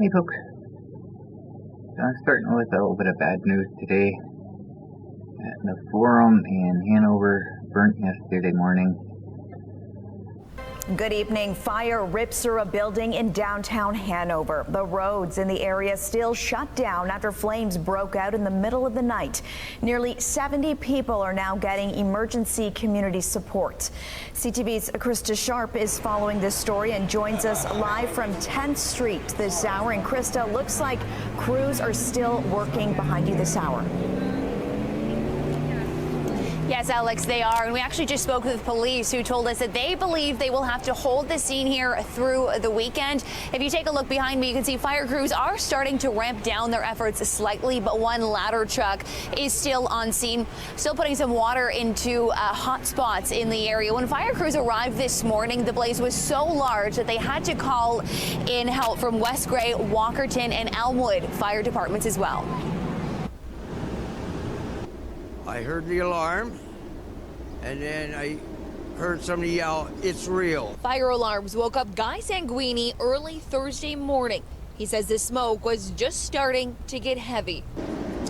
Hey folks, so I'm starting with a little bit of bad news today. The forum in Hanover burnt yesterday morning. Good evening. Fire rips through a building in downtown Hanover. The roads in the area still shut down after flames broke out in the middle of the night. Nearly 70 people are now getting emergency community support. CTV's Krista Sharp is following this story and joins us live from 10th Street this hour. And Krista, looks like crews are still working behind you this hour. Yes, Alex, they are. And we actually just spoke with police who told us that they believe they will have to hold the scene here through the weekend. If you take a look behind me, you can see fire crews are starting to ramp down their efforts slightly, but one ladder truck is still on scene, still putting some water into hot spots in the area. When fire crews arrived this morning, the blaze was so large that they had to call in help from West Gray, Walkerton, and Elmwood fire departments as well. I heard the alarm, and then I heard somebody yell, "It's real." Fire alarms woke up Guy Sanguini early Thursday morning. He says the smoke was just starting to get heavy.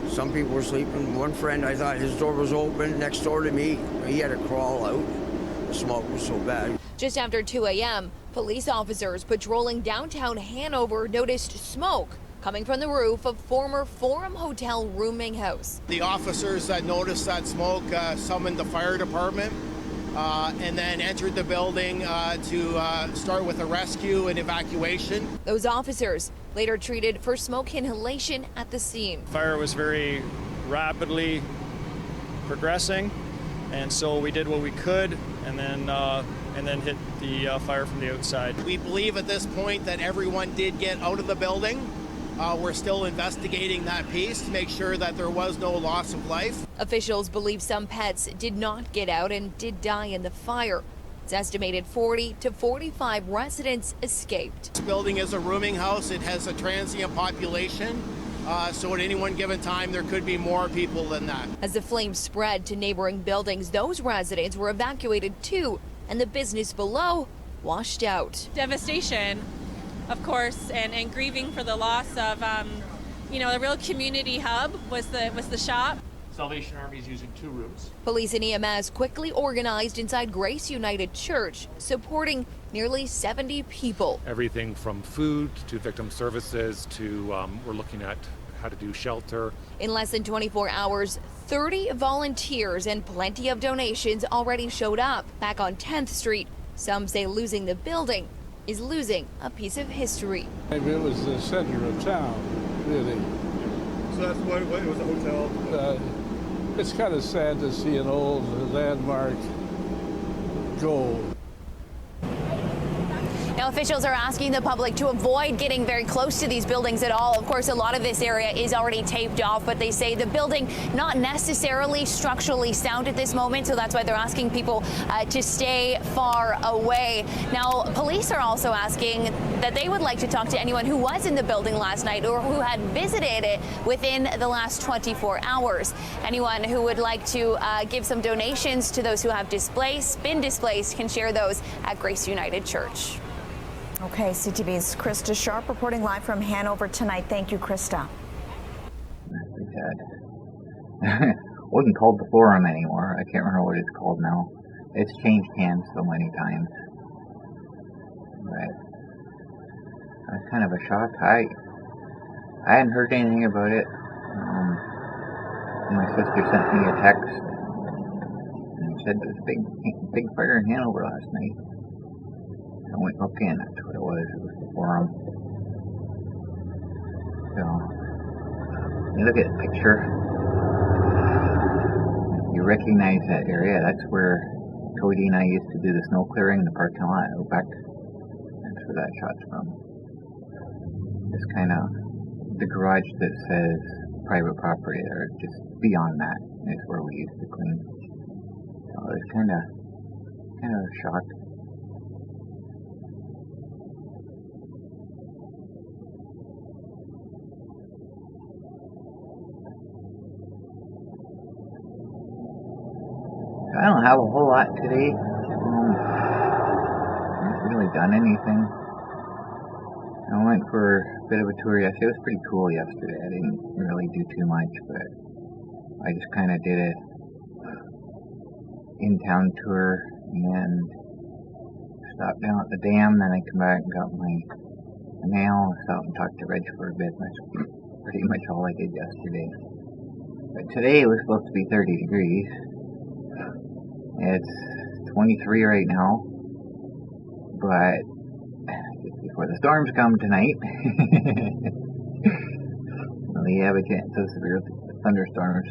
Some people were sleeping. One friend, I thought his door was open next door to me. He had to crawl out. The smoke was so bad. Just after 2 a.m., police officers patrolling downtown Hanover noticed smoke coming from the roof of former Forum Hotel rooming house. The officers that noticed that smoke summoned the fire department and then entered the building to start with a rescue and evacuation. Those officers later treated for smoke inhalation at the scene. Fire was very rapidly progressing, and so we did what we could, and then hit the fire from the outside. We believe at this point that everyone did get out of the building. We're still investigating that piece to make sure that there was no loss of life. Officials believe some pets did not get out and did die in the fire. It's estimated 40 to 45 residents escaped. This building is a rooming house. It has a transient population. So at any one given time, there could be more people than that. As the flames spread to neighboring buildings, those residents were evacuated too, and the business below washed out. Devastation, of course, and grieving for the loss of, the real community hub was the shop. Salvation Army is using 2 rooms. Police and EMS quickly organized inside Grace United Church, supporting nearly 70 people. Everything from food to victim services to we're looking at how to do shelter. In less than 24 hours, 30 volunteers and plenty of donations already showed up back on 10th Street. Some say losing the building is losing a piece of history. Maybe it was the center of town, really. So that's what it was, a hotel? It's kind of sad to see an old landmark go. Now, officials are asking the public to avoid getting very close to these buildings at all. Of course, a lot of this area is already taped off, but they say the building not necessarily structurally sound at this moment, so that's why they're asking people to stay far away. Now, police are also asking that they would like to talk to anyone who was in the building last night or who had visited it within the last 24 hours. Anyone who would like to give some donations to those who have been displaced can share those at Grace United Church. Okay, CTV's Krista Sharp reporting live from Hanover tonight. Thank you, Krista. That's pretty sad. It wasn't called the Forum anymore. I can't remember what it's called now. It's changed hands so many times. But that's kind of a shock. I hadn't heard anything about it. My sister sent me a text and said there was a big fire in Hanover last night. I went looking, that's what it was the Forum. So, you look at the picture, you recognize that area. That's where Cody and I used to do the snow clearing in the parking lot out back. That's where that shot's from. Just kind of the garage that says private property there, just beyond that is where we used to clean. So it was kind of shocked. I don't have a whole lot today. I haven't really done anything. I went for a bit of a tour yesterday. It was pretty cool yesterday. I didn't really do too much, but I just kind of did a in-town tour and stopped down at the dam. Then I come back and got my mail. Stopped and talked to Reg for a bit. That's pretty much all I did yesterday. But today it was supposed to be 30 degrees. It's 23 right now, but just before the storms come tonight, we have a chance of severe thunderstorms.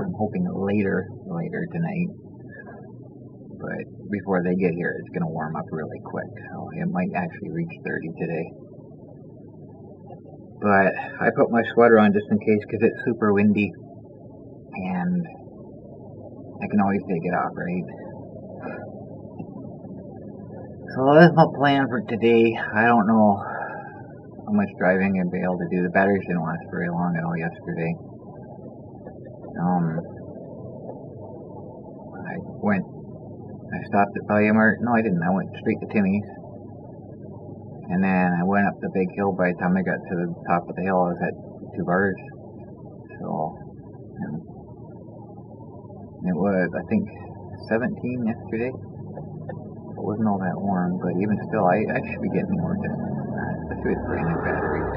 I'm hoping later tonight, but before they get here, it's going to warm up really quick, so it might actually reach 30 today. But I put my sweater on just in case because it's super windy, and I can always take it off, right? So that's my plan for today. I don't know how much driving I'll be able to do. The batteries didn't last very long at all yesterday. I stopped at Value Mart. No, I didn't. I went straight to Timmy's. And then I went up the big hill. By the time I got to the top of the hill, I was at 2 bars. So, it was, I think, 17 yesterday. It wasn't all that warm, but even still, I should be getting more distance than that, especially with brand new batteries.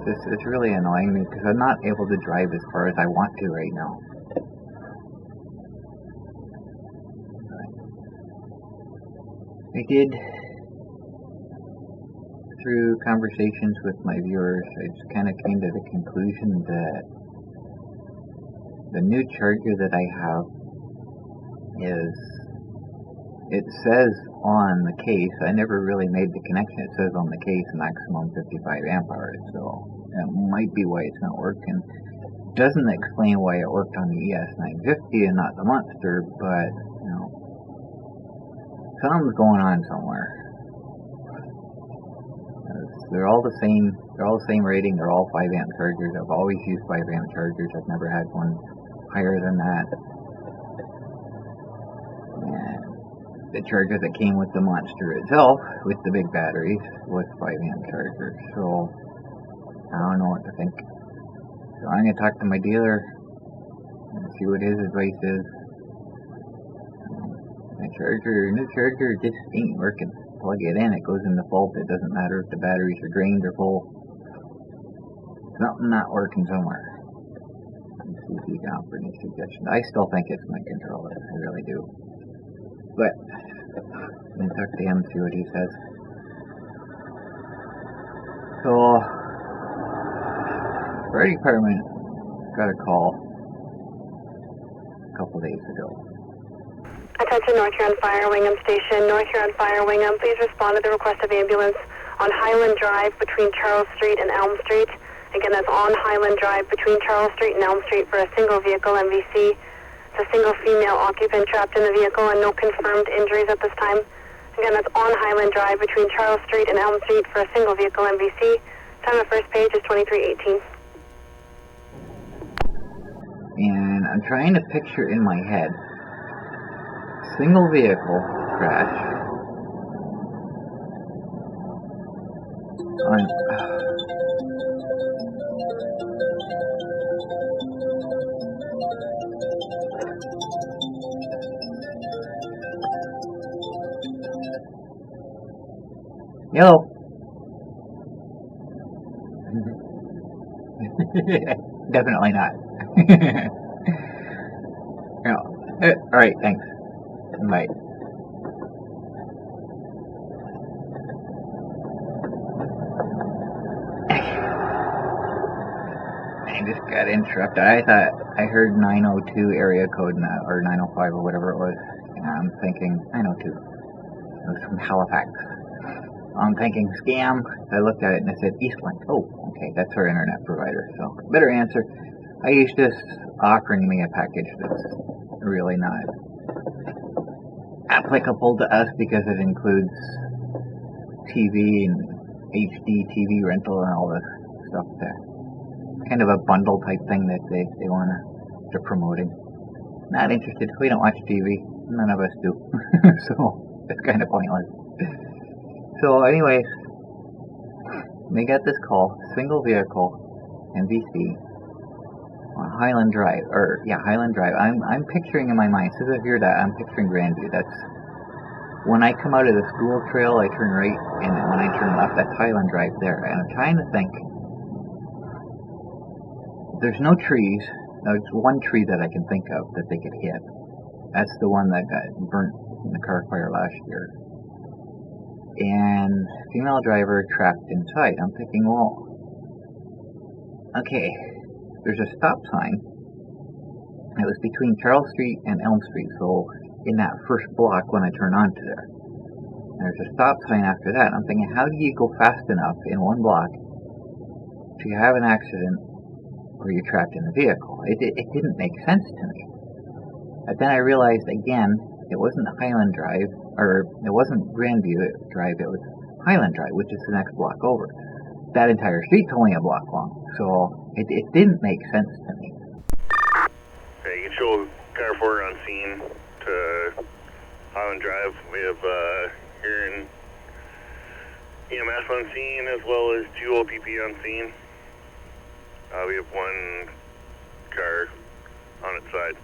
It's really annoying me because I'm not able to drive as far as I want to right now. I did, through conversations with my viewers, I just kind of came to the conclusion that the new charger that I have it says on the case, I never really made the connection, it says on the case maximum 55 amp hours, so that might be why it's not working. Doesn't explain why it worked on the ES950 and not the Monster, but, you know, something's going on somewhere. They're all the same rating, they're all 5 amp chargers. I've always used 5 amp chargers, I've never had one higher than that. And the charger that came with the Monster itself, with the big batteries, was 5 amp charger. So I don't know what to think. So I'm going to talk to my dealer and see what his advice is. My new charger just ain't working. Plug it in, it goes in the fault. It doesn't matter if the batteries are drained or full. Something not working somewhere. Let's see if he can offer any suggestions. I still think it's my controller. I really do. But I'm going to talk to him and see what he says. So, fire department got a call a couple days ago. Attention North Huron Fire, Wingham Station. North Huron Fire, Wingham, please respond to the request of ambulance on Highland Drive between Charles Street and Elm Street. Again, that's on Highland Drive between Charles Street and Elm Street for a single vehicle MVC. It's a single female occupant trapped in the vehicle and no confirmed injuries at this time. Again, that's on Highland Drive between Charles Street and Elm Street for a single vehicle MVC. Time of first page is 23:18. And I'm trying to picture in my head single vehicle crash on Yo. Definitely not. No. Alright, thanks. Bye. I just got interrupted. I thought I heard 902 area code or 905 or whatever it was. And I'm thinking 902. It was from Halifax. I'm thinking scam. I looked at it and it said Eastlink. Oh, okay, that's our internet provider. So, better answer. I used this offering me a package that's really not applicable to us because it includes TV and HD TV rental and all this stuff there. Kind of a bundle type thing that they're promoting. Not interested. We don't watch TV. None of us do. So it's kind of pointless. So anyways, they got this call, single vehicle, MVC, on Highland Drive, Highland Drive. I'm picturing in my mind, as soon as I hear that, I'm picturing Grandview. That's, when I come out of the school trail, I turn right, and when I turn left, that's Highland Drive there. And I'm trying to think, there's no trees. There's one tree that I can think of that they could hit. That's the one that got burnt in the car fire last year. And female driver trapped inside. I'm thinking, well, okay, there's a stop sign. It was between Charles Street and Elm Street, so in that first block when I turn onto there. There's a stop sign after that. I'm thinking, how do you go fast enough in one block to have an accident where you're trapped in the vehicle? It didn't make sense to me. But then I realized again, it wasn't Highland Drive, or it wasn't Grandview Drive, it was Highland Drive, which is the next block over. That entire street's only a block long, so it didn't make sense to me. Okay, you can show car 4 on scene to Highland Drive. We have here in EMS on scene, as well as 2 OPP on scene. We have 1 car on its side.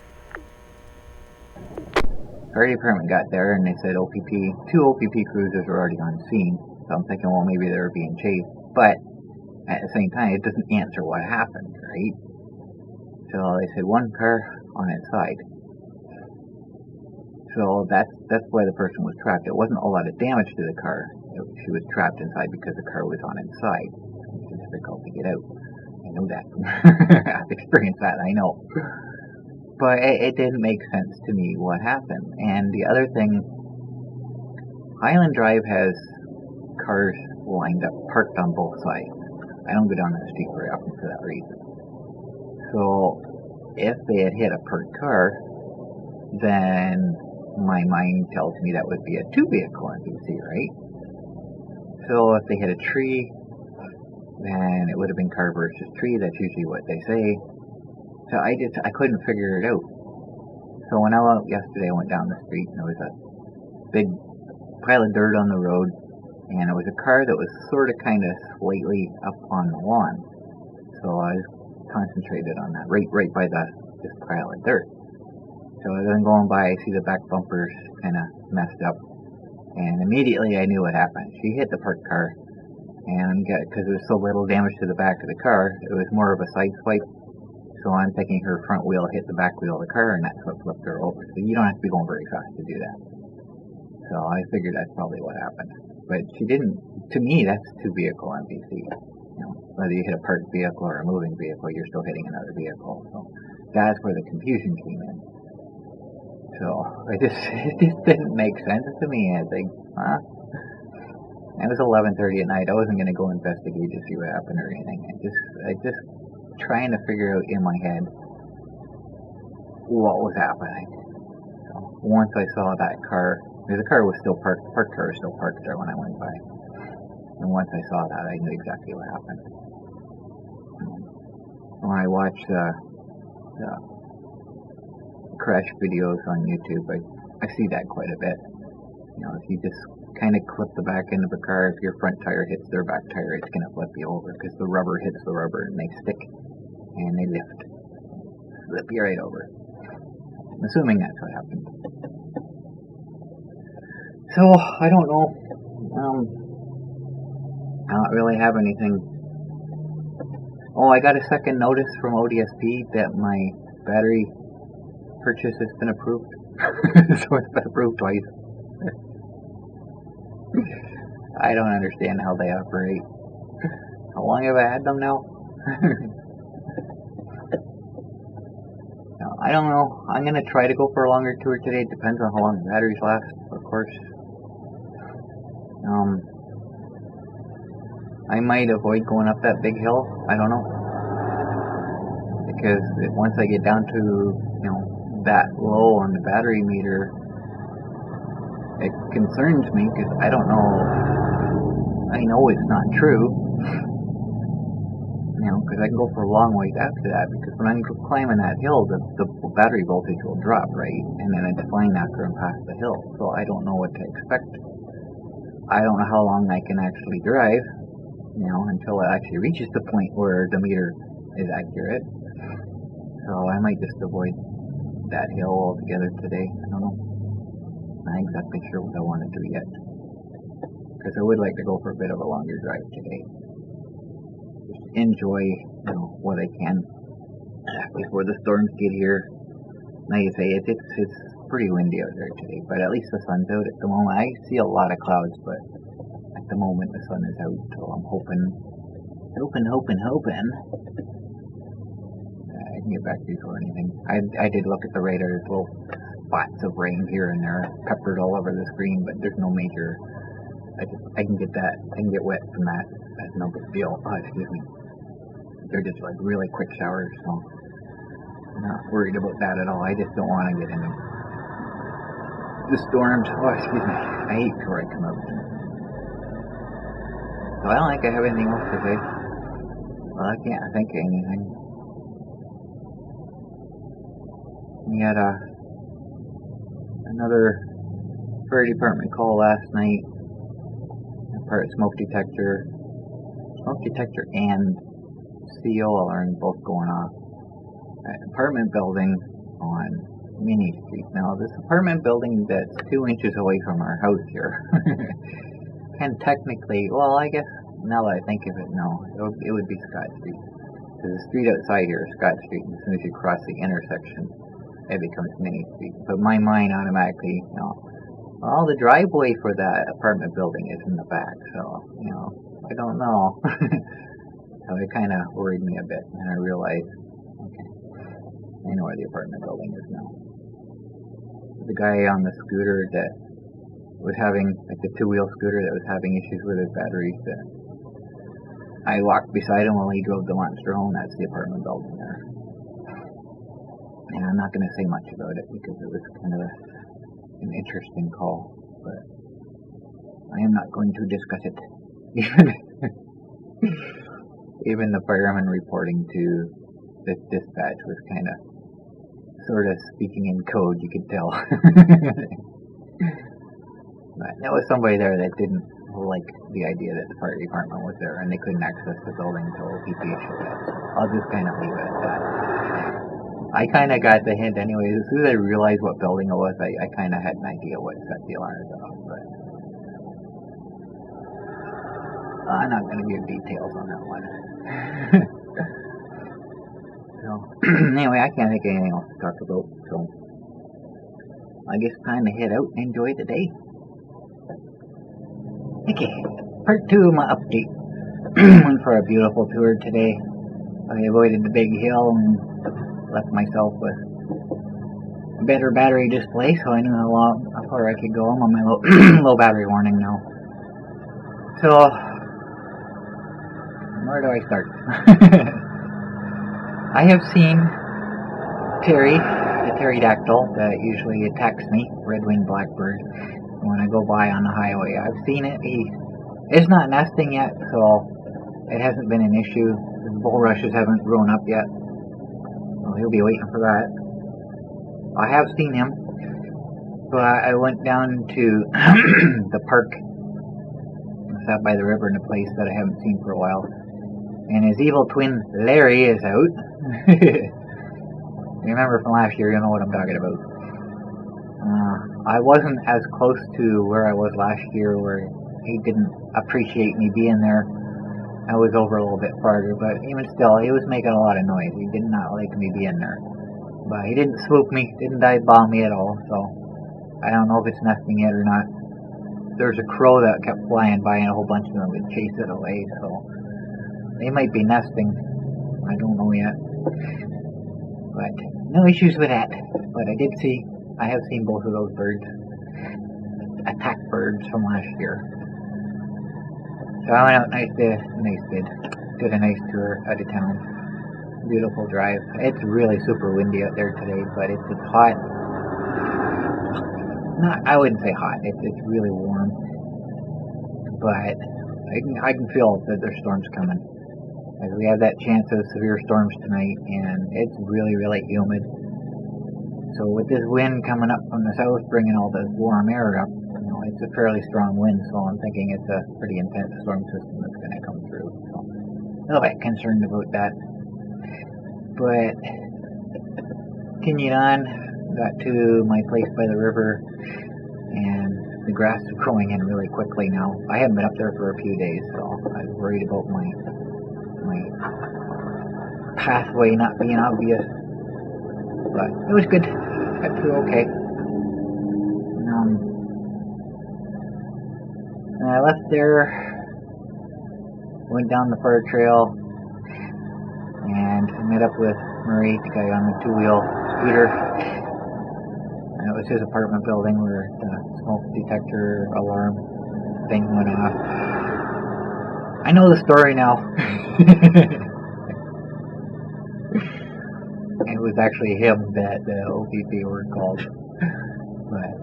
Fire department got there and they said 2 OPP cruisers were already on scene. So I'm thinking, well, maybe they were being chased. But at the same time, it doesn't answer what happened, right? So they said 1 car on its side. So that's why the person was trapped. It wasn't a lot of damage to the car. She was trapped inside because the car was on its side. It's difficult to get out. I know that. I've experienced that, I know. But it didn't make sense to me what happened. And the other thing, Highland Drive has cars lined up, parked on both sides. I don't go down that street very often for that reason. So if they had hit a parked car, then my mind tells me that would be a 2-vehicle MVC, right? So if they hit a tree, then it would have been car versus tree. That's usually what they say. So I couldn't figure it out. So when I went out yesterday, I went down the street and there was a big pile of dirt on the road, and it was a car that was sort of kind of slightly up on the lawn. So I was concentrated on that, right by this pile of dirt. So as I'm going by, I see the back bumpers kind of messed up, and immediately I knew what happened. She hit the parked car, and because there was so little damage to the back of the car, it was more of a side swipe. So I'm thinking her front wheel hit the back wheel of the car, and that's what flipped her over. So you don't have to be going very fast to do that. So I figured that's probably what happened. But she didn't. To me, that's 2-vehicle MVC. You know, whether you hit a parked vehicle or a moving vehicle, you're still hitting another vehicle. So that's where the confusion came in. So it just didn't make sense to me. I think, It was 11:30 at night. I wasn't going to go investigate to see what happened or anything. I just trying to figure out in my head what was happening. So once I saw that car, the car was still parked. The parked car was still parked there when I went by. And once I saw that, I knew exactly what happened. When I watch the crash videos on YouTube, I see that quite a bit. You know, if you just kind of clip the back end of a car, if your front tire hits their back tire, it's going to flip you over because the rubber hits the rubber and they stick and they lift. Flip you right over. I'm assuming that's what happened. So, I don't know. I don't really have anything. Oh, I got a second notice from ODSP that my battery purchase has been approved. So it's been approved twice. I don't understand how they operate. How long have I had them now? No, I don't know. I'm going to try to go for a longer tour today. It depends on how long the batteries last, of course. I might avoid going up that big hill. I don't know. Because once I get down to, that low on the battery meter, it concerns me because I don't know. I know it's not true. Because I can go for a long ways after that. Because when I'm climbing that hill, the battery voltage will drop, right? And then it's fine after I'm past the hill. So I don't know what to expect. I don't know how long I can actually drive. until it actually reaches the point where the meter is accurate. So I might just avoid that hill altogether today. I don't know. I'm not exactly sure what I want to do yet. Because I would like to go for a bit of a longer drive today. Just enjoy, what I can before the storms get here. Like I say, it's pretty windy out there today, but at least the sun's out at the moment. I see a lot of clouds, but at the moment the sun is out, so I'm hoping I can get back before anything. I did look at the radar. There's little spots of rain here and there, peppered all over the screen, but there's no major. I can get that. I can get wet from that. That's no big deal. Oh, excuse me. They're just like really quick showers, so I'm not worried about that at all. I just don't want to get in the storms. Oh, excuse me. I hate before I come out. So I don't think I have anything else to say. Well, I can't think of anything. We had another fire department call last night. Part smoke detector and CO alarm both going off. An apartment building on Mini Street. Now, this apartment building that's 2 inches away from our house here can technically, well, I guess now that I think of it, no, it would be Scott Street. Because the street outside here is Scott Street, and as soon as you cross the intersection, it becomes Mini Street. But my mind automatically, well, the driveway for that apartment building is in the back, so, I don't know. So it kind of worried me a bit, and I realized, okay, I know where the apartment building is now. The guy on the scooter that was having, like the two-wheel scooter that was having issues with his batteries, I walked beside him while he drove the monster home. That's the apartment building there. And I'm not going to say much about it because it was kind of an interesting call, but I am not going to discuss it. Even the fireman reporting to this dispatch was kind of sort of speaking in code, you could tell. But there was somebody there that didn't like the idea that the fire department was there and they couldn't access the building until PPA showed up. I'll just kind of leave it at that. I kind of got the hint anyways. As soon as I realized what building it was, I kind of had an idea what set the alarms off, but I'm not going to give details on that one. So, anyway, I can't think of anything else to talk about, so I guess time to head out and enjoy the day. Okay, part 2 of my update. Went for a beautiful tour today. I avoided the big hill and left myself with a better battery display, so I knew how far I could go. I'm on my low battery warning now. So, where do I start? I have seen Terry, the pterodactyl that usually attacks me, red-winged blackbird, when I go by on the highway. I've seen it. It's not nesting yet, so it hasn't been an issue. The bulrushes haven't grown up yet. Well, he'll be waiting for that. I have seen him, but I went down to the park. I sat by the river in a place that I haven't seen for a while. And his evil twin, Larry, is out. Remember from last year, you know what I'm talking about. I wasn't as close to where I was last year, where he didn't appreciate me being there. I was over a little bit farther, but even still, he was making a lot of noise. He did not like me being there. But he didn't swoop me, didn't dive bomb me at all, so I don't know if it's nesting yet or not. There's a crow that kept flying by, and a whole bunch of them would chase it away, so they might be nesting. I don't know yet. But no issues with that. But I have seen both of those birds, attack birds from last year. So I went out did a nice tour out of town. Beautiful drive. It's really super windy out there today, but it's hot. I wouldn't say hot. It's really warm. But I can feel that there's storms coming. As we have that chance of severe storms tonight, and it's really, really humid. So with this wind coming up from the south, bringing all the warm air up, it's a fairly strong wind, so I'm thinking it's a pretty intense storm system that's going to come through. So a little bit concerned about that. But continued on, got to my place by the river, and the grass is growing in really quickly now. I haven't been up there for a few days, so I was worried about my pathway not being obvious. But it was good. Got through okay. And I left there, went down the fur trail, and met up with Murray, the guy on the two-wheel scooter. And it was his apartment building where the smoke detector alarm thing went off. I know the story now. It was actually him that the OPP were called. But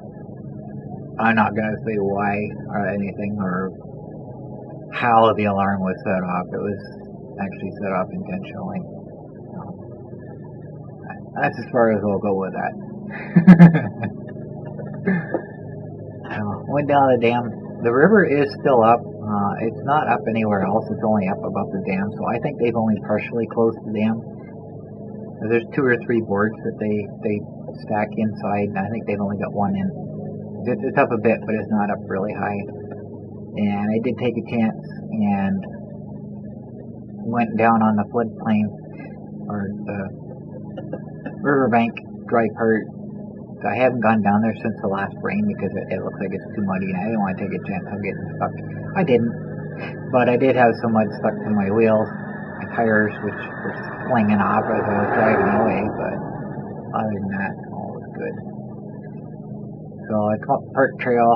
I'm not going to say why or anything or how the alarm was set off. It was actually set off intentionally. That's as far as I'll go with that. Went down the dam. The river is still up. It's not up anywhere else. It's only up above the dam. So I think they've only partially closed the dam. There's 2 or 3 boards that they stack inside, and I think they've only got one in. It's up a bit, but it's not up really high. And I did take a chance and went down on the floodplain, or the riverbank dry part. So I haven't gone down there since the last rain because it looks like it's too muddy, and I didn't want to take a chance on getting stuck. I didn't, but I did have some mud stuck to my wheels, my tires, which were flinging off as I was driving away, but other than that, all was good. So I come up the park trail,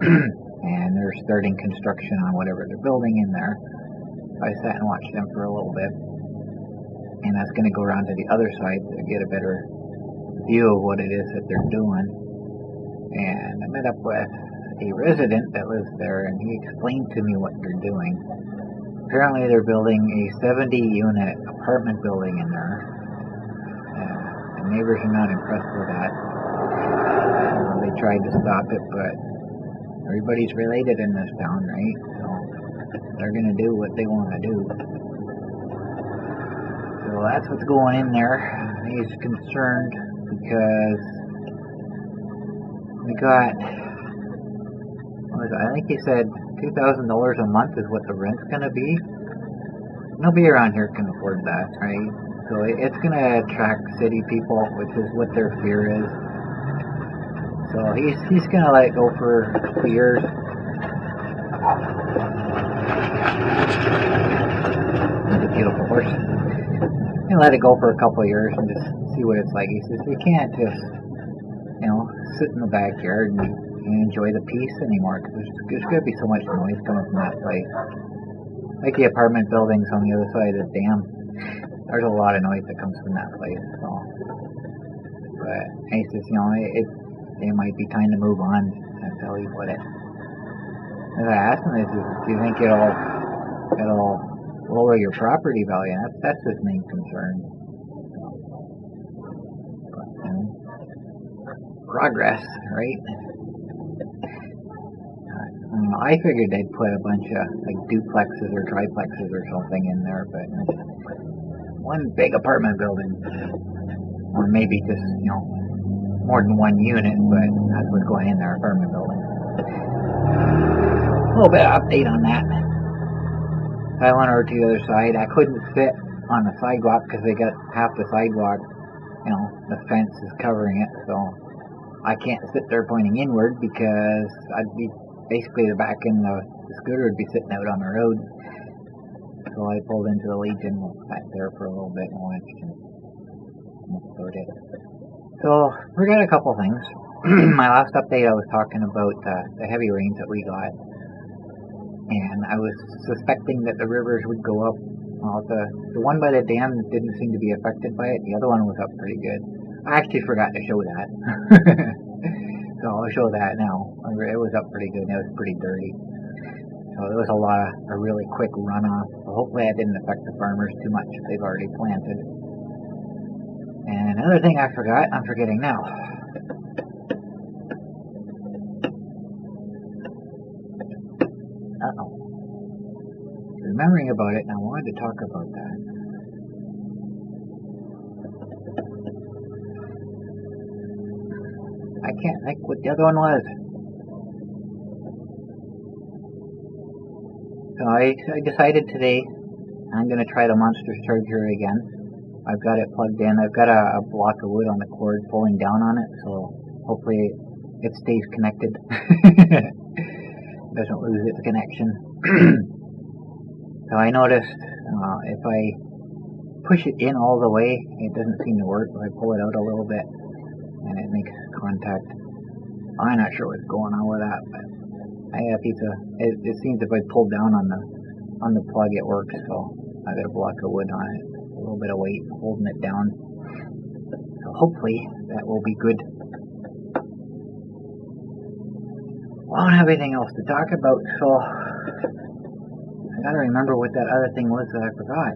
and they're starting construction on whatever they're building in there. So I sat and watched them for a little bit, and I was going to go around to the other side to get a better view of what it is that they're doing. And I met up with a resident that lives there, and he explained to me what they're doing. Apparently they're building a 70-unit apartment building in there. The neighbors are not impressed with that. They tried to stop it, but everybody's related in this town, right? So they're going to do what they want to do. So that's what's going in there. He's concerned because we got, I think he said $2,000 a month is what the rent's going to be. Nobody around here can afford that, right? So it's going to attract city people, which is what their fear is. So he's going to let it go for a couple years. That's a beautiful horse. And let it go for a couple of years and just see what it's like. He says you can't just, sit in the backyard and enjoy the peace anymore, because there's going to be so much noise coming from that place. Like the apartment buildings on the other side of the dam, there's a lot of noise that comes from that place. So, but he says, it might be time to move on. That's how he put it. As I asked him, do you think it'll lower your property value? That's his main concern. Progress, right? I figured they'd put a bunch of duplexes or triplexes or something in there, but one big apartment building, or maybe just more than one unit, but that's what's going in their apartment building. A little bit of update on that. I went over to the other side. I couldn't fit on the sidewalk because they got half the sidewalk, the fence is covering it, so I can't sit there pointing inward because I'd be basically the back end of the scooter would be sitting out on the road. So I pulled into the Legion, sat there for a little bit and watched, and that's about it. So we got a couple things. My last update, I was talking about the heavy rains that we got, and I was suspecting that the rivers would go up. Well, the one by the dam didn't seem to be affected by it. The other one was up pretty good. I actually forgot to show that. So I'll show that now. It was up pretty good and it was pretty dirty. So there was a really quick runoff. So hopefully that didn't affect the farmers too much if they've already planted. And another thing I forgot, I'm forgetting now. Remembering about it, and I wanted to talk about that. I can't think what the other one was. So I decided today I'm going to try the monster charger again. I've got it plugged in. I've got a block of wood on the cord pulling down on it, so hopefully it stays connected. Doesn't lose its connection. So I noticed if I push it in all the way, it doesn't seem to work. If I pull it out a little bit, and it makes contact. I'm not sure what's going on with that, but I got a piece of. It seems if I pull down on the plug, it works. So I got a block of wood on it, a little bit of weight holding it down. So hopefully that will be good. Well, I don't have anything else to talk about, so I gotta remember what that other thing was that I forgot.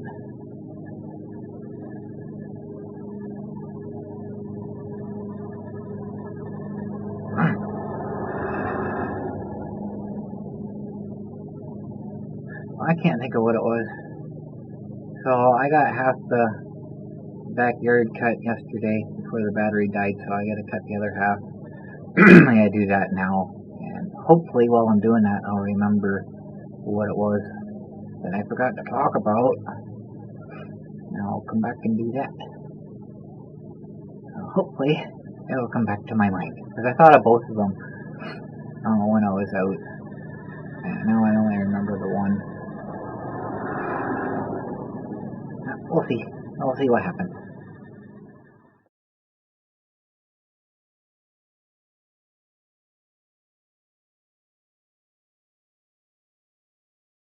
I can't think of what it was. So I got half the backyard cut yesterday before the battery died, so I gotta cut the other half. I gotta do that now. And hopefully while I'm doing that, I'll remember what it was that I forgot to talk about. And I'll come back and do that. So hopefully it'll come back to my mind. Because I thought of both of them when I was out. And now I only remember the one. We'll see. We'll see what happens.